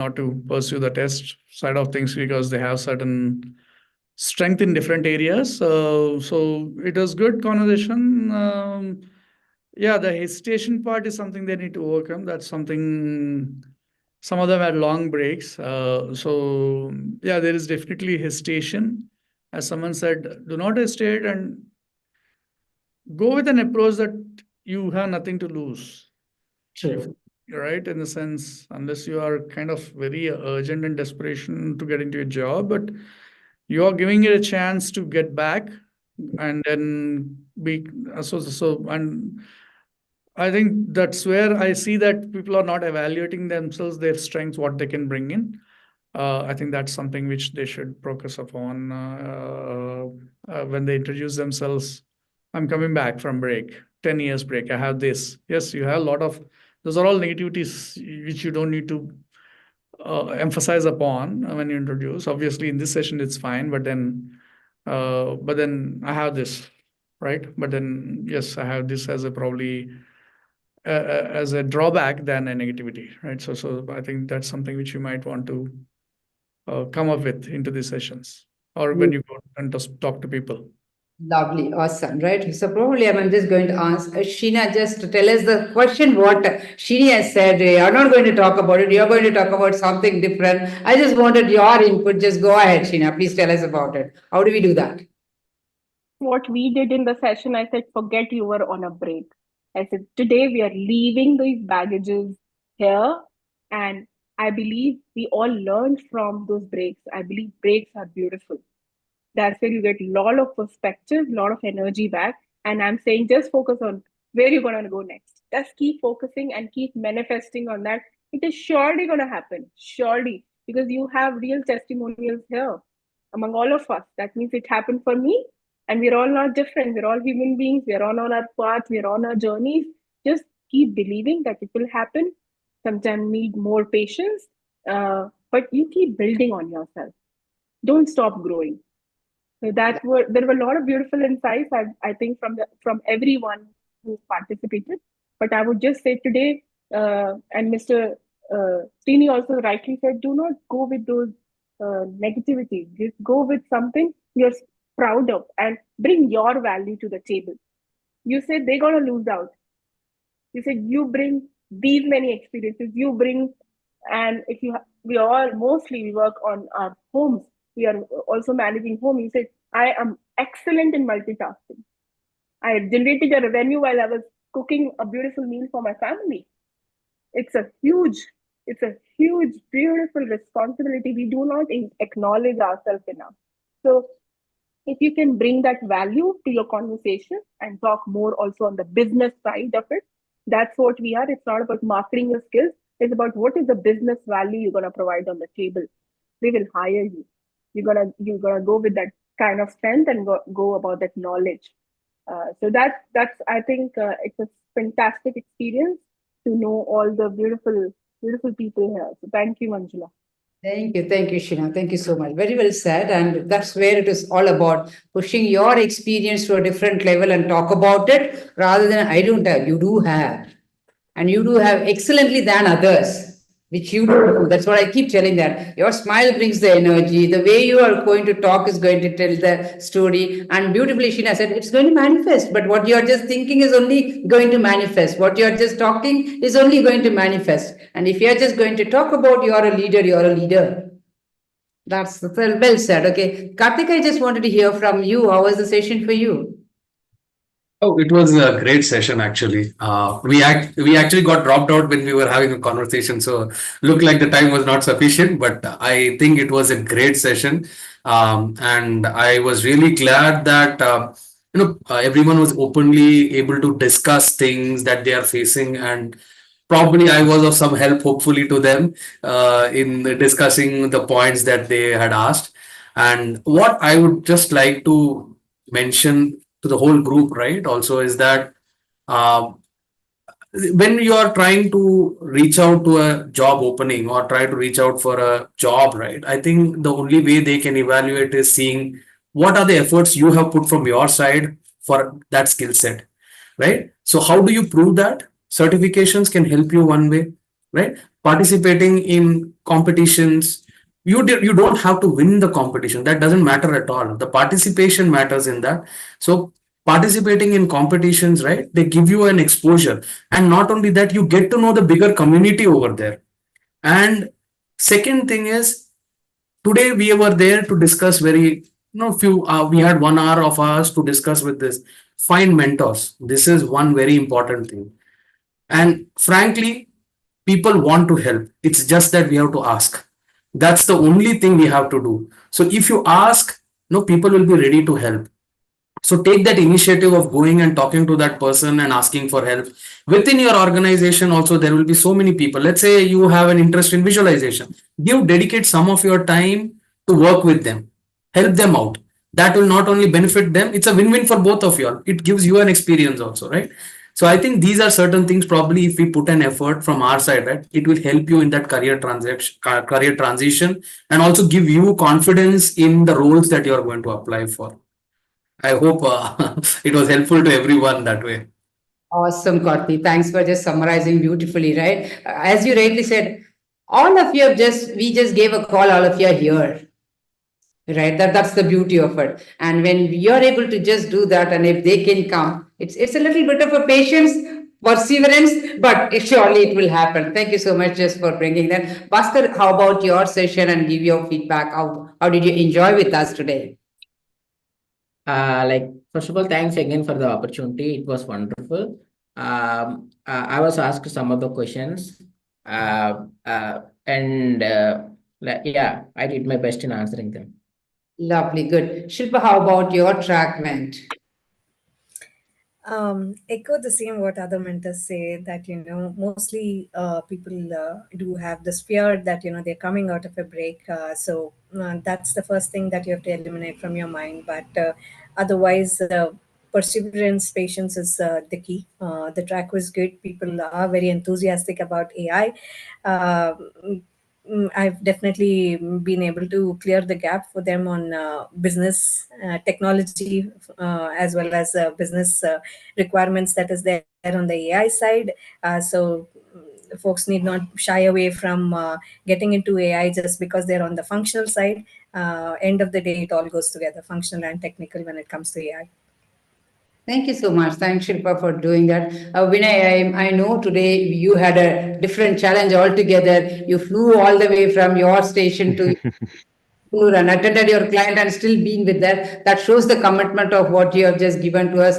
not to pursue the test side of things because they have certain strength in different areas. So it was good conversation. Yeah, the hesitation part is something they need to overcome. That's something. Some of them had long breaks. So yeah, there is definitely hesitation. As someone said, do not hesitate and go with an approach that you have nothing to lose. If True. you're right, in the sense, unless you are kind of very urgent and desperation to get into a job, but you are giving it a chance to get back and then be so and I think that's where I see that people are not evaluating themselves, their strengths, what they can bring in. I think that's something which they should focus upon when they introduce themselves. I'm coming back from break, 10 years break. I have this. Yes, you have a lot of, those are all negativities which you don't need to emphasize upon when you introduce. Obviously, in this session, it's fine, but then I have this, right? But then, yes, I have this as a probably as a drawback than a negativity, right? So I think that's something which you might want to come up with into these sessions or when you go and just talk to people. Lovely, awesome, right? So probably I'm just going to ask Sheena just to tell us the question what Sheena has said. You're not going to talk about it. You're going to talk about something different. I just wanted your input. Just go ahead, Sheena. Please tell us about it. How do we do that? What we did in the session, I said, forget you were on a break. I said, today we are leaving these baggages here. And I believe we all learned from those breaks. I believe breaks are beautiful. That's where you get a lot of perspective, a lot of energy back. And I'm saying just focus on where you're going to go next. Just keep focusing and keep manifesting on that. It is surely going to happen, surely, because you have real testimonials here among all of us. That means it happened for me, and we're all not different. We're all human beings. We're all on our path. We're on our journeys. Just keep believing that it will happen. Sometimes need more patience, but you keep building on yourself. Don't stop growing. So there were a lot of beautiful insights, I think, from everyone who participated. But I would just say today, and Mr. Srini also rightly said, do not go with those negativity. Just go with something you're proud of and bring your value to the table. You said they're gonna lose out. You said you bring these many experiences. You bring, and if you we all mostly we work on our homes. We are also managing home. You said I am excellent in multitasking. I generated a revenue while I was cooking a beautiful meal for my family. It's a huge, it's a huge, beautiful responsibility. We do not acknowledge ourselves enough. So if you can bring that value to your conversation and talk more also on the business side of it, that's what we are. It's not about marketing your skills. It's about what is the business value you're going to provide on the table. We will hire you. You're gonna go with that kind of strength and go about that knowledge. So that's I think it's a fantastic experience to know all the beautiful people here. So thank you, Manjula. Thank you, Sheena. Thank you so much. Very well said. And that's where it is all about pushing your experience to a different level and talk about it rather than I don't have, you do have. And you do have excellently than others, which you do. That's what I keep telling that. Your smile brings the energy. The way you are going to talk is going to tell the story. And beautifully, Sheena said, it's going to manifest. But what you're just thinking is only going to manifest. What you're just talking is only going to manifest. And if you're just going to talk about you're a leader, you're a leader. That's well said. Okay. Karthik, I just wanted to hear from you. How was the session for you? Oh, it was a great session actually. We actually got dropped out when we were having a conversation, so looked like the time was not sufficient. But I think it was a great session, and I was really glad that everyone was openly able to discuss things that they are facing, and probably I was of some help, hopefully, to them in discussing the points that they had asked. And what I would just like to mention to the whole group, right, also is that uh, when you are trying to reach out to a job opening or try to reach out for a job, right, I think the only way they can evaluate is seeing what are the efforts you have put from your side for that skill set, right? So how do you prove that? Certifications can help you one way, right? participating in competitions. You don't have to win the competition. That doesn't matter at all. The participation matters in that. So participating in competitions, right? They give you an exposure, and not only that, you get to know the bigger community over there. And second thing is, today we were there to discuss very, few, we had 1 hour of us to discuss with this. Find mentors. This is one very important thing. And frankly, people want to help. It's just that we have to ask. That's the only thing we have to do. So if you ask, no, people will be ready to help. So take that initiative of going and talking to that person and asking for help. Within your organization also, there will be so many people. Let's say you have an interest in visualization. Dedicate some of your time to work with them. Help them out. That will not only benefit them, it's a win-win for both of you all. It gives you an experience also, right? So I think these are certain things, probably if we put an effort from our side, right, it will help you in that career transition, and also give you confidence in the roles that you are going to apply for. I hope it was helpful to everyone that way. Awesome, Karthi. Thanks for just summarizing beautifully, right? As you rightly said, all of you have we just gave a call, all of you are here, right? That's the beauty of it. And when you're able to just do that, and if they can come, it's a little bit of a patience, perseverance, but surely it will happen. Thank you so much just for bringing that. Bhaskar, how about your session and give your feedback? How did you enjoy with us today? Like, first of all, thanks again for the opportunity. It was wonderful. I was asked some of the questions, and yeah, I did my best in answering them. Lovely, good. Shilpa, how about your track went? Echo the same what other mentors say, that mostly people do have this fear that they're coming out of a break, so that's the first thing that you have to eliminate from your mind. But otherwise, perseverance, patience is the key. The track was good. People are very enthusiastic about AI. I've definitely been able to clear the gap for them on business technology, as well as business requirements that is there on the AI side. So folks need not shy away from getting into AI just because they're on the functional side. End of the day, it all goes together, functional and technical, when it comes to AI. Thank you so much. Thanks, Shilpa, for doing that. Vinay, I know today you had a different challenge altogether. You flew all the way from your station to and attended your client and still being with that. That shows the commitment of what you have just given to us.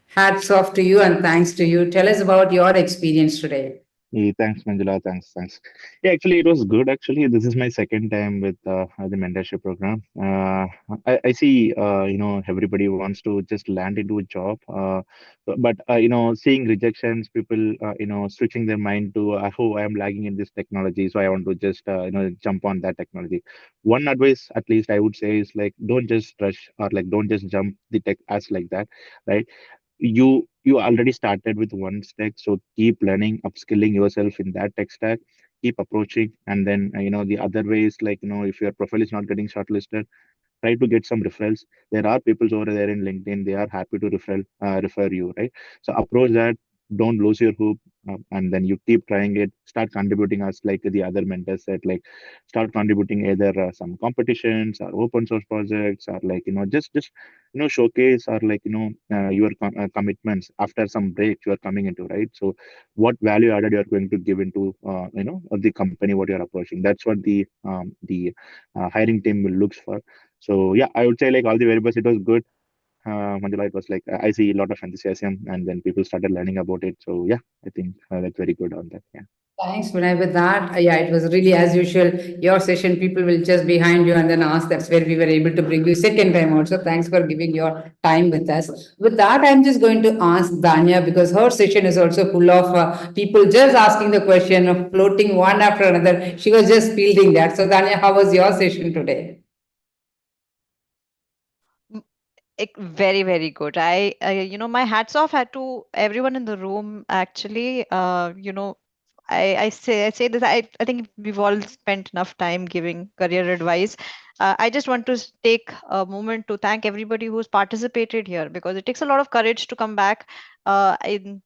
Hats off to you and thanks to you. Tell us about your experience today. Yeah, thanks, Manjula. Thanks. Yeah, actually, it was good. Actually, this is my second time with the mentorship program. I see, everybody wants to just land into a job, but seeing rejections, people, switching their mind to, oh, I am lagging in this technology, so I want to just, jump on that technology. One advice, at least, I would say is like, don't just rush, or like, don't just jump the tech as like that, right? You already started with one stack, so keep learning, upskilling yourself in that tech stack, keep approaching. And then the other way is like, if your profile is not getting shortlisted, try to get some referrals. There are people over there in LinkedIn, they are happy to refer you, right? So approach that, don't lose your hope. And then you keep trying it, start contributing, as like the other mentors said, like start contributing either some competitions or open source projects, or like just showcase, or like your commitments after some break you are coming into, right? So what value added you are going to give into the company what you're approaching. That's what the hiring team will look for. So yeah, I would say like all the variables, it was good. Manjula, it was like I see a lot of enthusiasm, and then people started learning about it. So yeah, I think that's very good on that. Yeah. Thanks, Vinay. With that, yeah, it was really as usual. Your session, people will just behind you and then ask. That's where we were able to bring you second time also. Thanks for giving your time with us. With that, I'm just going to ask Danya because her session is also full of people just asking the question of floating one after another. She was just fielding that. So, Danya, how was your session today? Very, very good. My hats off had to everyone in the room, actually. I say this. I think we've all spent enough time giving career advice. I just want to take a moment to thank everybody who's participated here, because it takes a lot of courage to come back and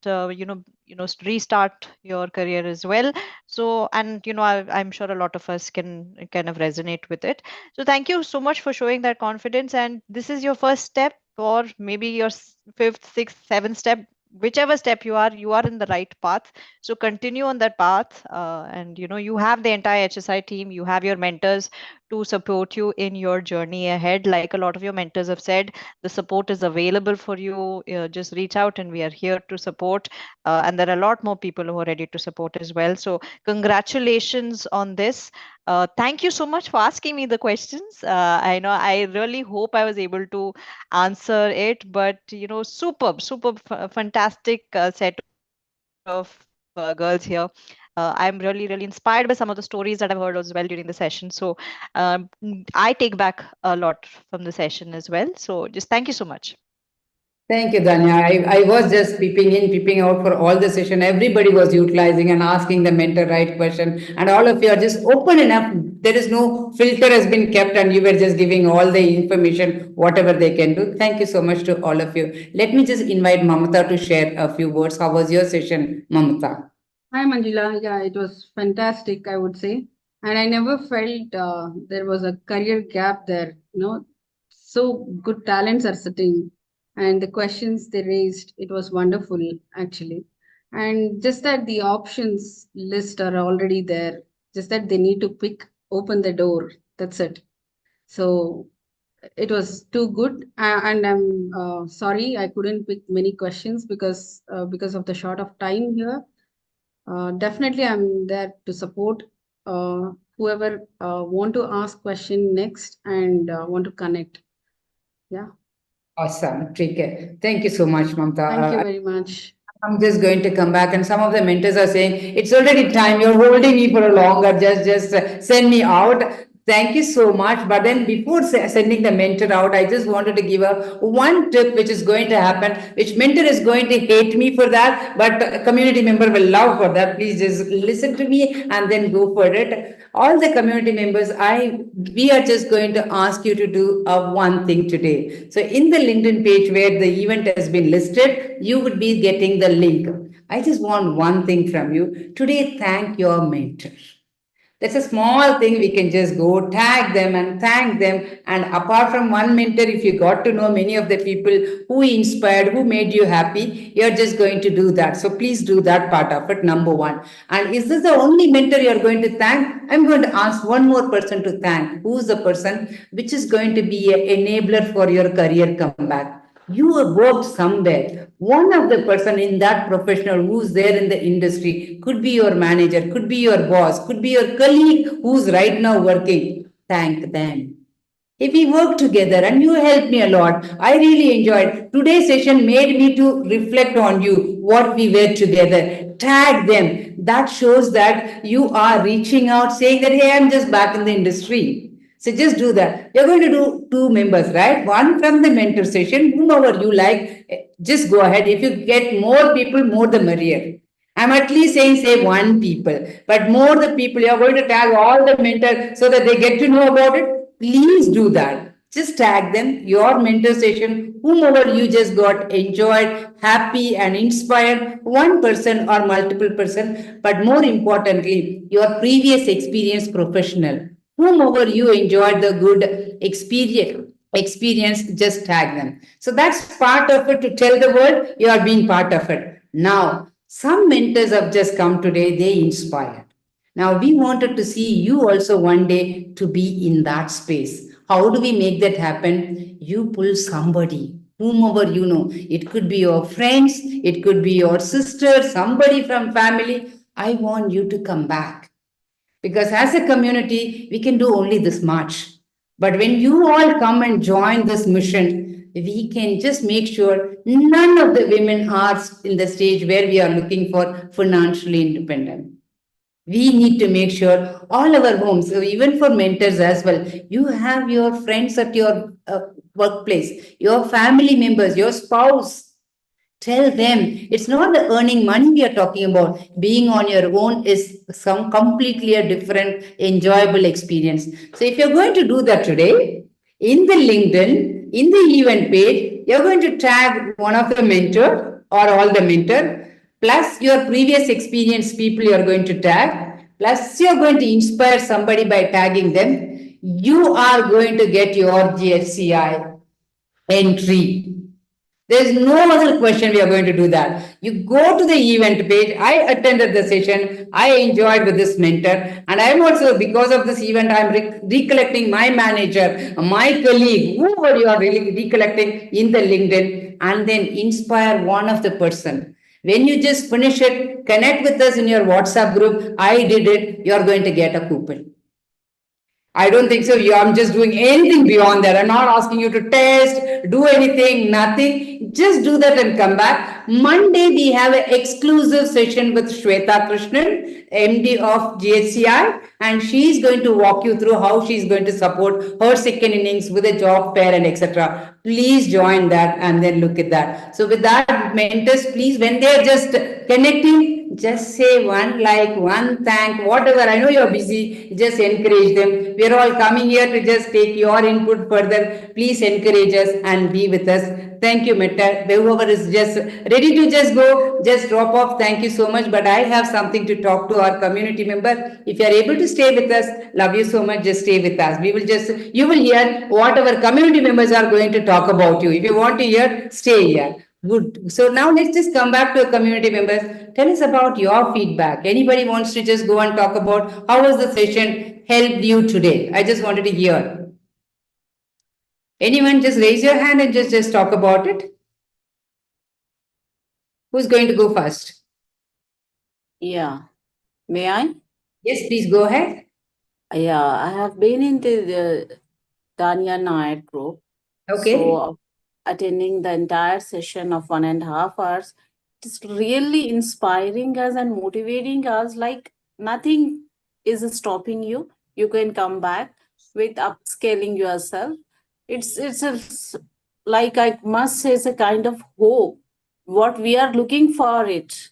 restart your career as well. So, and I'm sure a lot of us can kind of resonate with it. So thank you so much for showing that confidence. And this is your first step, or maybe your fifth, sixth, seventh step. Whichever step you are in the right path. So continue on that path, and you have the entire HSI team. You have your mentors to support you in your journey ahead. Like a lot of your mentors have said, the support is available for you. Just reach out, and we are here to support. And there are a lot more people who are ready to support as well. So congratulations on this. Thank you so much for asking me the questions. I know I really hope I was able to answer it, but superb, fantastic set of girls here. I'm really, really inspired by some of the stories that I've heard as well during the session. So I take back a lot from the session as well. So just thank you so much. Thank you, Danya. I was just peeping in, peeping out for all the session. Everybody was utilizing and asking the mentor right question. And all of you are just open enough. There is no filter has been kept, and you were just giving all the information, whatever they can do. Thank you so much to all of you. Let me just invite Mamata to share a few words. How was your session, Mamata? Hi, Manjula. Yeah, it was fantastic, I would say. And I never felt there was a career gap there. So good talents are sitting, and the questions they raised, it was wonderful, actually. And just that the options list are already there, just that they need to open the door. That's it. So it was too good. And I'm sorry I couldn't pick many questions because of the short of time here. Definitely, I'm there to support whoever want to ask question next and want to connect. Yeah. Awesome. Take care. Thank you so much, Mamta. Thank you very much. I'm just going to come back, and some of the mentors are saying it's already time. You're holding me for a longer. Just send me out. Thank you so much. But then before sending the mentor out, I just wanted to give a one tip which is going to happen, which mentor is going to hate me for that, but a community member will love for that. Please just listen to me and then go for it. All the community members, we are just going to ask you to do one thing today. So in the LinkedIn page where the event has been listed, you would be getting the link. I just want one thing from you. Today, thank your mentor. That's a small thing. We can just go tag them and thank them. And apart from one mentor, if you got to know many of the people who inspired, who made you happy, you're just going to do that. So please do that part of it, number one. And is this the only mentor you're going to thank? I'm going to ask one more person to thank. Who's the person which is going to be an enabler for your career comeback? You have worked somewhere. One of the person in that professional who's there in the industry could be your manager, could be your boss, could be your colleague who's right now working. Thank them. If we work together and you helped me a lot, I really enjoyed. Today's session made me to reflect on you, what we were together. Tag them. That shows that you are reaching out, saying that, hey, I'm just back in the industry. So just do that. You're going to do two members, right? One from the mentor session, whomever you like, just go ahead. If you get more people, more the merrier. I'm at least saying, say one people, but more the people, you're going to tag all the mentors so that they get to know about it. Please do that. Just tag them, your mentor session, whomever you just got enjoyed, happy and inspired, one person or multiple person, but more importantly, your previous experience professional, whomever you enjoyed the good experience, just tag them. So that's part of it, to tell the world you are being part of it. Now, some mentors have just come today, they inspired. Now we wanted to see you also one day to be in that space. How do we make that happen? You pull somebody, whomever you know. It could be your friends, it could be your sister, somebody from family. I want you to come back. Because as a community, we can do only this much. But when you all come and join this mission, we can just make sure none of the women are in the stage where we are looking for financially independent. We need to make sure all our homes, so even for mentors as well, you have your friends at your workplace, your family members, your spouse. Tell them it's not the earning money we are talking about. Being on your own is some completely a different, enjoyable experience. So if you're going to do that today, in the LinkedIn, in the event page, you're going to tag one of the mentor or all the mentor, plus your previous experience people you're going to tag, plus you're going to inspire somebody by tagging them. You are going to get your GHCI entry. There's no other question we are going to do that. You go to the event page. I attended the session. I enjoyed with this mentor. And I'm also, because of this event, I'm recollecting my manager, my colleague, whoever you are really recollecting in the LinkedIn, and then inspire one of the person. When you just finish it, connect with us in your WhatsApp group. I did it. You're going to get a coupon. I don't think so. I'm just doing anything beyond that. I'm not asking you to test, do anything, nothing. Just do that and come back. Monday, we have an exclusive session with Shweta Krishnan, MD of GHCI, and she's going to walk you through how she's going to support her second innings with a job fair and etc. Please join that and then look at that. So with that, mentors, please, when they're just connecting, just say one like, one thank, whatever. I know you're busy, just encourage them. We're all coming here to just take your input further. Please encourage us and be with us. Thank you, Metta. Whoever is just ready to just go, just drop off. Thank you so much. But I have something to talk to our community member. If you are able to stay with us, love you so much. Just stay with us. You will hear what our community members are going to talk about you. If you want to hear, stay here. Good. So now let's just come back to our community members. Tell us about your feedback. Anybody wants to just go and talk about how was the session helped you today? I just wanted to hear. Anyone just raise your hand and just talk about it? Who's going to go first? Yeah. May I? Yes, please go ahead. Yeah, I have been into the Dania Nair group. Okay. So attending the entire session of 1.5 hours, it's really inspiring us and motivating us. Like nothing is stopping you. You can come back with upscaling yourself. Like I must say, it's a kind of hope. What we are looking for it.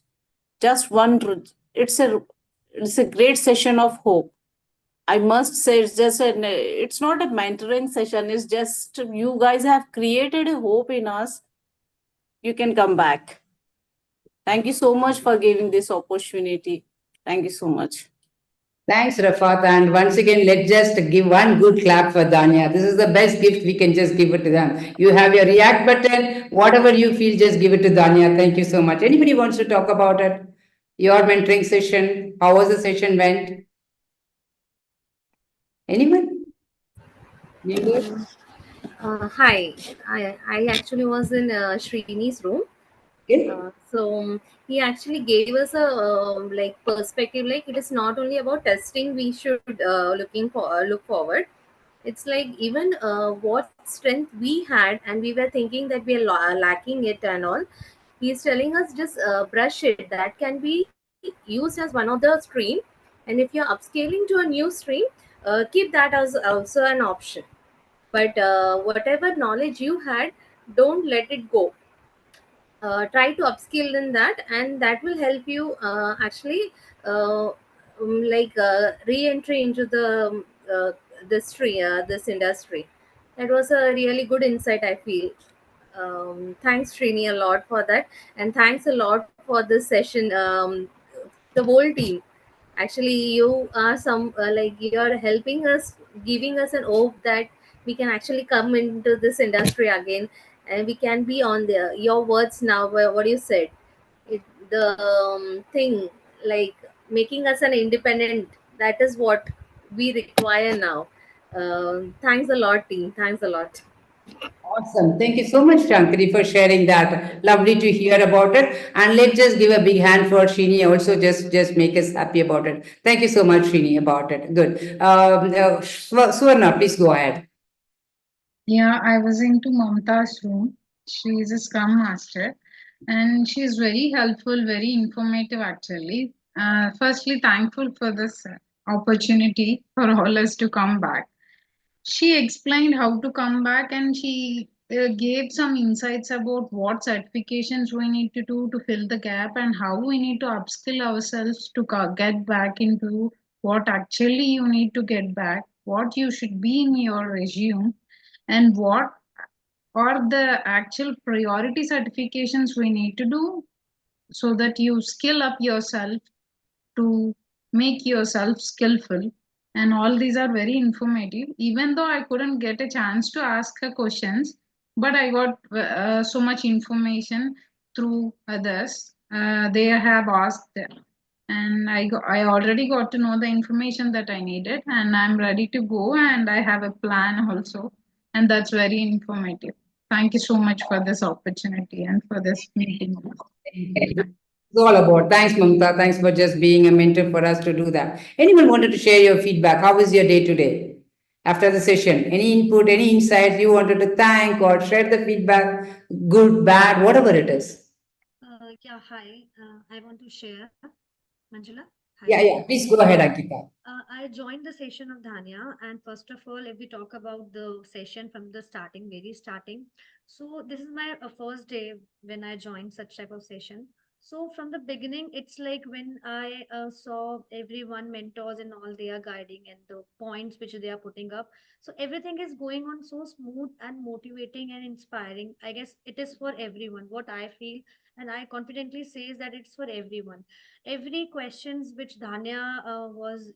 Just one. It's a great session of hope. I must say it's not a mentoring session. It's just you guys have created a hope in us. You can come back. Thank you so much for giving this opportunity. Thank you so much. Thanks, Rafat. And once again, let's just give one good clap for Danya. This is the best gift we can just give it to them. You have your react button, whatever you feel, just give it to Danya. Thank you so much. Anybody wants to talk about it? Your mentoring session, how was the session went? Anyone? Hi, I actually was in Srini's room. Okay. So he actually gave us a like perspective. Like it is not only about testing. We should look forward. It's like even what strength we had, and we were thinking that we are lacking it and all. He's telling us just brush it. That can be used as one of the stream. And if you're upscaling to a new stream, keep that as also an option. But whatever knowledge you had, don't let it go. Try to upskill in that, and that will help you actually re-entry into this industry. That was a really good insight, I feel. Thanks, Srini, a lot for that, and thanks a lot for this session. The whole team, actually, you are some like you're helping us, giving us an hope that we can actually come into this industry again, and we can be on your words now, what you said, the thing, like making us an independent, that is what we require now. Thanks a lot, team. Thanks a lot. Awesome. Thank you so much, Shankari, for sharing that. Lovely to hear about it. And let's just give a big hand for Srini. Also, just make us happy about it. Thank you so much, Srini, about it. Good. Suvarna, please go ahead. Yeah, I was into Mamta's room. She is a Scrum Master and she is very helpful, very informative actually. Firstly, thankful for this opportunity for all us to come back. She explained how to come back and she gave some insights about what certifications we need to do to fill the gap and how we need to upskill ourselves to get back into what actually you need to get back, what you should be in your resume, and what are the actual priority certifications we need to do so that you skill up yourself to make yourself skillful. And all these are very informative, even though I couldn't get a chance to ask her questions, but I got so much information through others. They have asked, and I already got to know the information that I needed, and I'm ready to go, and I have a plan also, and that's very informative. Thank you so much for this opportunity and for this meeting. It's all about. Thanks, Mamta. Thanks for just being a mentor for us to do that. Anyone wanted to share your feedback? How was your day today? After the session, any input, any insights you wanted to thank or share the feedback, good, bad, whatever it is? Yeah, hi. I want to share. Manjula, hi. Yeah. Please go ahead, Ankita. I joined the session of Dhanya, and first of all, if we talk about the session from the starting, very starting, so this is my first day when I joined such type of session. So from the beginning, it's like when I saw everyone mentors and all they are guiding and the points which they are putting up. So everything is going on so smooth and motivating and inspiring. I guess it is for everyone. What I feel, and I confidently says that it's for everyone. Every questions which Dhanya was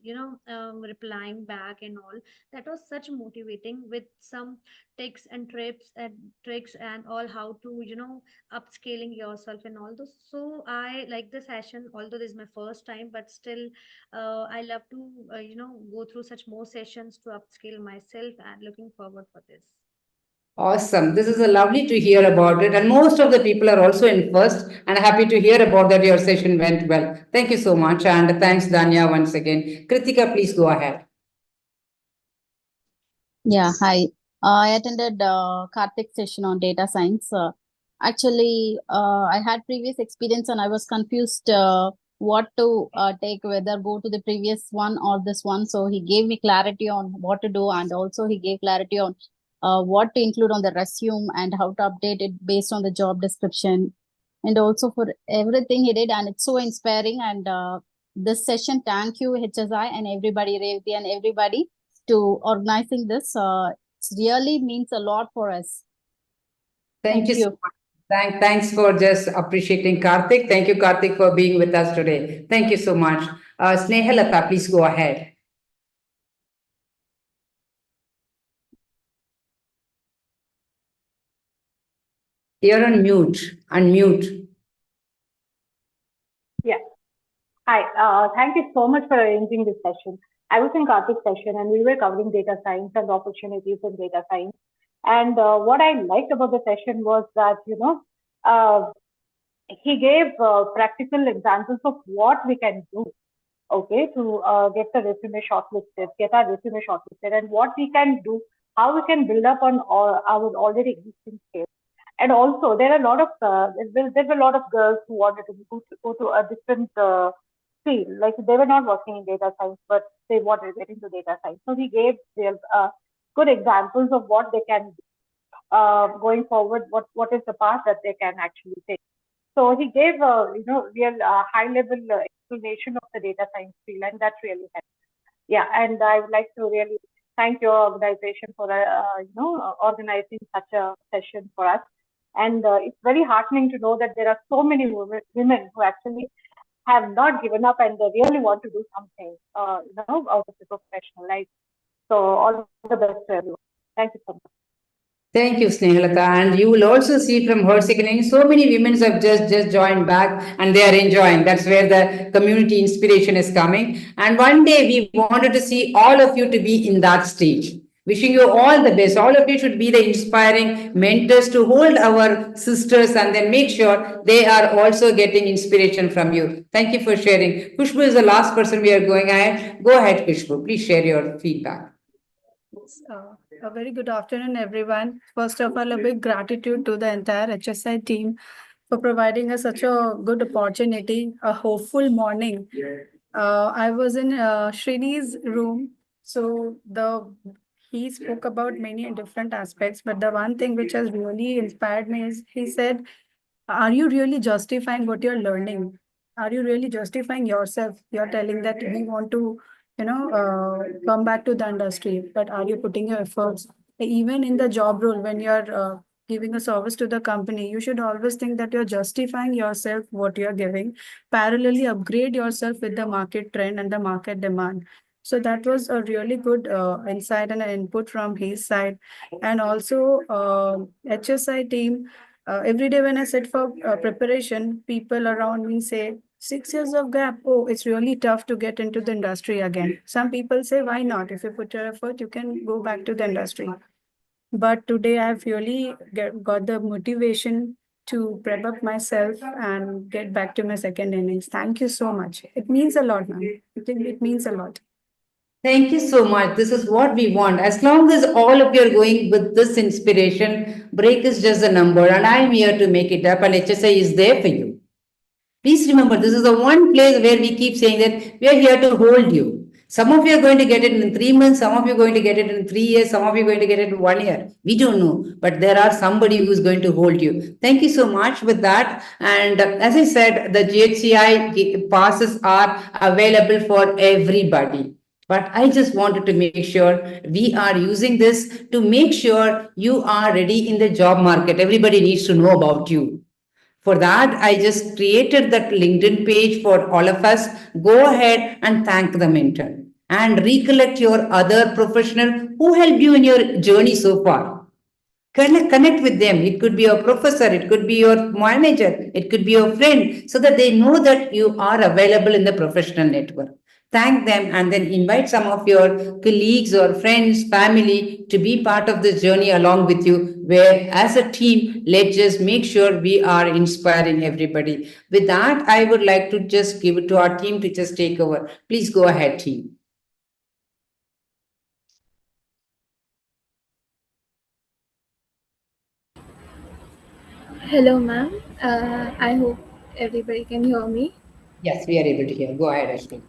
replying back and all, that was such motivating with some tips and tricks and all how to upscaling yourself and all those. So I like the session, although this is my first time, but still I love to go through such more sessions to upscale myself, and looking forward for this. Awesome. This is a lovely to hear about it. And most of the people are also in first and happy to hear about that your session went well. Thank you so much. And thanks, Danya, once again. Kritika, please go ahead. Yeah, hi. I attended Karthik session on data science. I had previous experience and I was confused what to take, whether go to the previous one or this one. So he gave me clarity on what to do, and also he gave clarity on what to include on the resume and how to update it based on the job description, and also for everything he did. And it's so inspiring. And this session, thank you, HSI and everybody, Revati and everybody, to organizing this. It really means a lot for us. Thank you so much. Thanks for just appreciating Karthik. Thank you, Karthik, for being with us today. Thank you so much. Snehalata, please go ahead. You're on mute. Unmute. Yeah. Hi. Thank you so much for arranging this session. I was in Karthik's session and we were covering data science and opportunities in data science. And what I liked about the session was that, he gave practical examples of what we can do, okay, to get the resume shortlisted, get our resume shortlisted, and what we can do, how we can build up on our already existing skills. And also, there are a lot of there were a lot of girls who wanted to go to a different field, like they were not working in data science, but they wanted to get into data science. So he gave real good examples of what they can do going forward. What is the path that they can actually take? So he gave real high level explanation of the data science field, and that really helped. Yeah, and I would like to really thank your organization for organizing such a session for us. And it's very heartening to know that there are so many women who actually have not given up and they really want to do something, out of the professional life. So all the best to everyone. Thank you so much. Thank you, Snehalata. And you will also see from her seconding, so many women have just joined back and they are enjoying. That's where the community inspiration is coming. And one day we wanted to see all of you to be in that stage. Wishing you all the best. All of you should be the inspiring mentors to hold our sisters and then make sure they are also getting inspiration from you. Thank you for sharing. Kushbu is the last person we are going ahead. Go ahead, Kushbu. Please share your feedback. A very good afternoon, everyone. First of all, a big gratitude to the entire HSI team for providing us such a good opportunity, a hopeful morning. I was in Srini's room, so he spoke about many different aspects, but the one thing which has really inspired me is he said, are you really justifying what you're learning? Are you really justifying yourself? You're telling that we want to, come back to the industry, but are you putting your efforts? Even in the job role, when you're giving a service to the company, you should always think that you're justifying yourself what you're giving. Parallelly, upgrade yourself with the market trend and the market demand. So that was a really good insight and an input from his side. And also, HSI team, every day when I sit for preparation, people around me say, 6 years of gap. Oh, it's really tough to get into the industry again. Some people say, why not? If you put your effort, you can go back to the industry. But today I've really got the motivation to prep up myself and get back to my second innings. Thank you so much. It means a lot, ma'am. I think it means a lot. Thank you so much. This is what we want. As long as all of you are going with this inspiration, break is just a number, and I'm here to make it up, and HSI is there for you. Please remember, this is the one place where we keep saying that we are here to hold you. Some of you are going to get it in 3 months, some of you are going to get it in 3 years, some of you are going to get it in 1 year. We don't know, but there are somebody who's going to hold you. Thank you so much with that. And as I said, the GHCI passes are available for everybody. But I just wanted to make sure we are using this to make sure you are ready in the job market. Everybody needs to know about you. For that, I just created that LinkedIn page for all of us. Go ahead and thank the mentor and recollect your other professional who helped you in your journey so far. Connect with them. It could be your professor, it could be your manager, it could be your friend, so that they know that you are available in the professional network. Thank them and then invite some of your colleagues or friends, family to be part of this journey along with you, where as a team, let's just make sure we are inspiring everybody. With that, I would like to just give it to our team to just take over. Please go ahead, team. Hello, ma'am. I hope everybody can hear me. Yes, we are able to hear. Go ahead, Ashwin.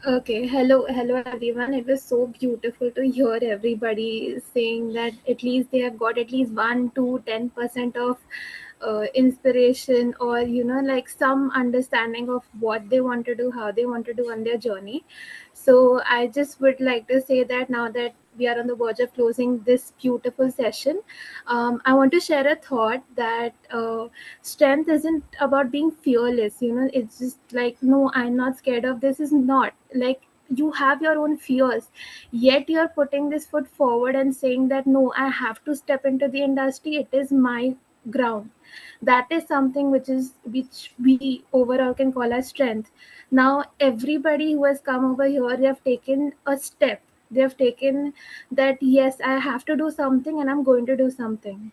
Okay, hello everyone. It was so beautiful to hear everybody saying that at least they have got at least 1 to 10% of inspiration, or like some understanding of what they want to do, how they want to do on their journey. So I just would like to say that now that we are on the verge of closing this beautiful session, I want to share a thought that strength isn't about being fearless. It's just like, no, I'm not scared of this. Is not like you have your own fears, yet you're putting this foot forward and saying that no, I have to step into the industry. It is my ground. That is something which we overall can call as strength. Now everybody who has come over here, they have taken a step. They have taken that, yes, I have to do something and I'm going to do something.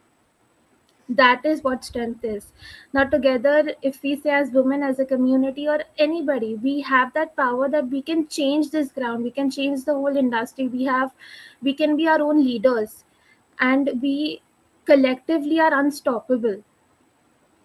That is what strength is. Now together, if we say as women, as a community, or anybody, we have that power that we can change this ground, we can change the whole industry. We can be our own leaders, and we collectively are unstoppable.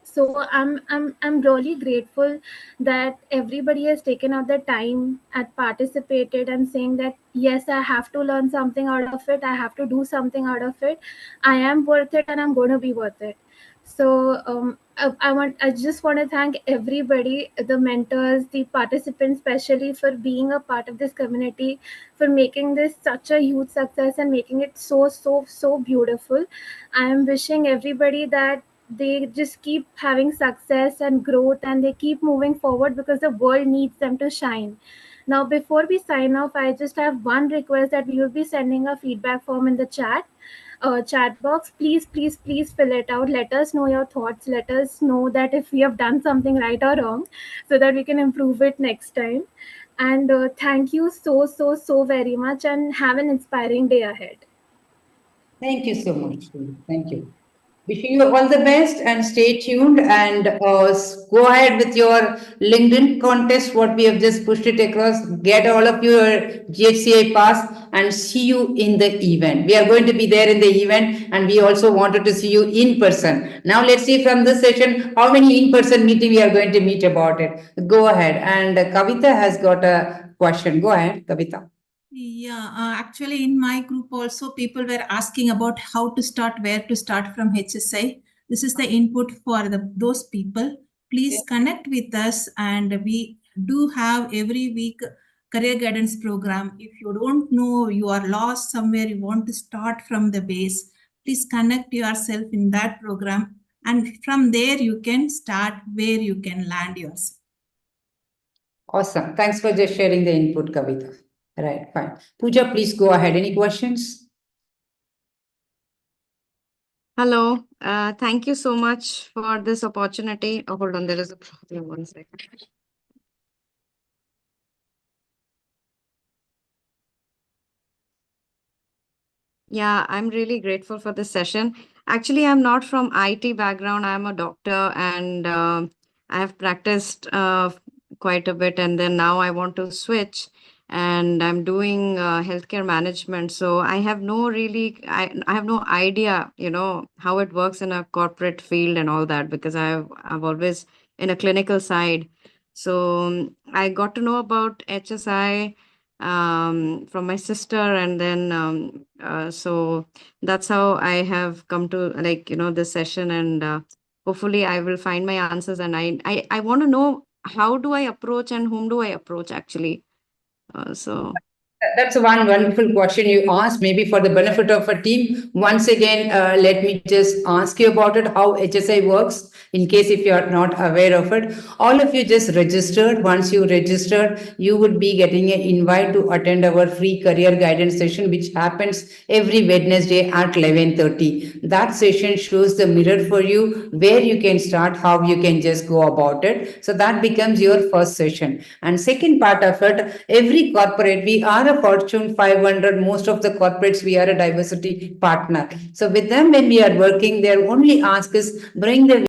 So I'm really grateful that everybody has taken out the time and participated and saying that, yes, I have to learn something out of it, I have to do something out of it, I am worth it and I'm going to be worth it. So I just want to thank everybody, the mentors, the participants, especially for being a part of this community, for making this such a huge success and making it so beautiful. I am wishing everybody that they just keep having success and growth, and they keep moving forward because the world needs them to shine. Now, before we sign off, I just have one request, that we will be sending a feedback form in the chat box. Please fill it out. Let us know your thoughts. Let us know that if we have done something right or wrong, so that we can improve it next time. And thank you so very much, and have an inspiring day ahead. Thank you so much. Thank you. Wishing you all the best and stay tuned and go ahead with your LinkedIn contest, what we have just pushed it across. Get all of your GHCI pass and see you in the event. We are going to be there in the event, and we also wanted to see you in person. Now let's see from this session how many in-person meeting we are going to meet about it. Go ahead. And Kavita has got a question. Go ahead, Kavita. Yeah, actually, in my group also, people were asking about how to start, where to start from HSI. This is the input for those people. Please connect with us, and we do have every week career guidance program. If you don't know, you are lost somewhere, you want to start from the base, please connect yourself in that program, and from there you can start where you can land yourself. Awesome. Thanks for just sharing the input, Kavita. Right, fine. Pooja, please go ahead. Any questions? Hello. Thank you so much for this opportunity. Oh, hold on, there is a problem. One second. Yeah, I'm really grateful for this session. Actually, I'm not from IT background. I'm a doctor, and I have practiced quite a bit, and then now I want to switch, and I'm doing healthcare management. So I have no idea, how it works in a corporate field and all that, because I've always in a clinical side. So I got to know about HSI from my sister, and then so that's how I have come to this session, and hopefully I will find my answers. And I want to know, how do I approach and whom do I approach actually? So That's one wonderful question you asked, maybe for the benefit of a team. Once again, let me just ask you about it, how HSI works, in case if you are not aware of it. All of you just registered. Once you registered, you would be getting an invite to attend our free career guidance session, which happens every Wednesday at 11:30. That session shows the mirror for you, where you can start, how you can just go about it. So that becomes your first session. And second part of it, every corporate, we are a Fortune 500, most of the corporates, we are a diversity partner. So with them, when we are working, their only ask is bring the